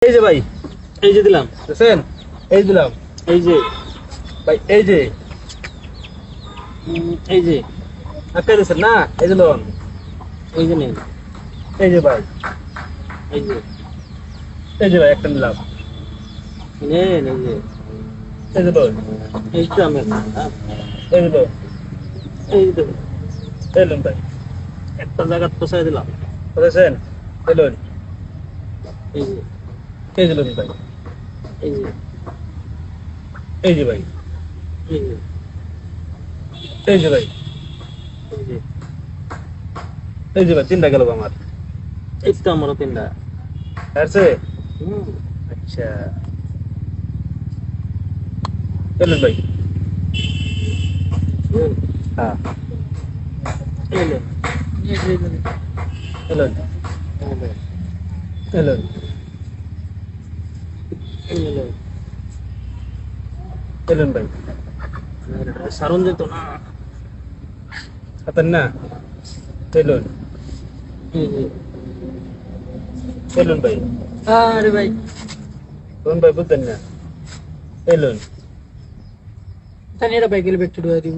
এই যে ভাই, এই যে দিলাম। দেখছেন? এই দিলাম। এই যে ভাই এই যে এই যে একটা দিচ্ছেন না, এই যে লোন। এই যে নেই। এই যে ভাই, এই যে এই যে ভাই একটা নিলাম। নেন। এই যে এই যে লোন, এই তো আমি এই যে লোন, এই তো এই লোন ভাই। একটা জায়গা পোষায় দিলাম। বুঝেছেন? এই লোন, এই যে এই যে লোন ভাই, এই যে এই যে ভাই, এই যে এই যে ভাই, এই যে এই যে ভাই, তিনটা গেল আমার। এই তো আমারও তিনটা। আছে? হুম। আচ্ছা, এই লোন ভাই। হ্যাঁ, এই লো। এই যে এই লোন, এই লো। এই লোন, এই লো। এই লোন ভাই। সারণ যেত না। খাতেন না? এই লোন, এই যে এই লোন ভাই। আরে ভাই লোন ভাই বুঝতেন না? এই লোন, তাহলে এটা বাইকের ব্যাগটা ঢুকে দিব।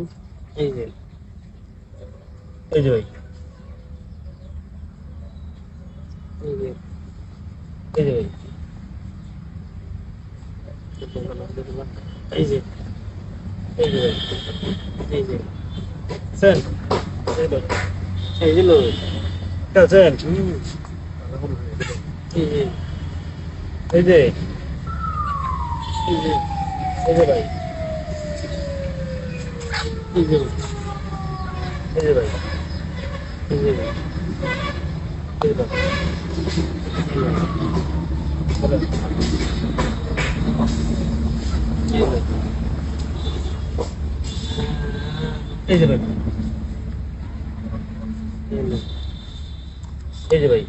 এই যে এই যে ভাই, এই যে এই যে ভাই, এই যে এই যে ভাই। এই যে সেন, এই লোন। এই যে লো। আছেন? এই যে এই যে, এই যে এই যে ভাই, এই যে এই যে ভাই, এই যে এই যে ভাই। বলেন। এই যে ভাই, এই যে ভাই,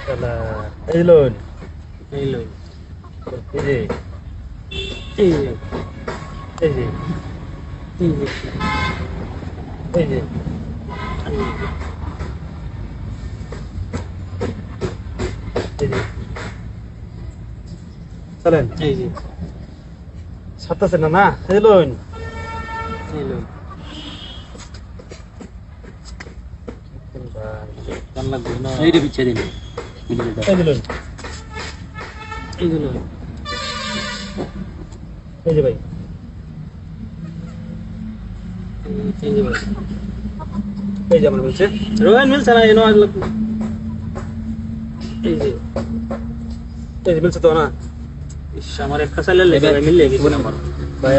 শালা, এই যে লোন, এই যে, এই যে, এই যে, এই যে, এই যে। চলেন, সারতেছেন না না? এই যে লোন, এই যে পিছিয়ে দিন। এই যে লোন, এই যে এই যে ভাই, এই যে আমার বলছে, রোহান মিলছে না এনো আজ লোক। এই যে এই যে বলছে তো না? আমার একটা চাইলে মিললে গেছে আমার। ভাই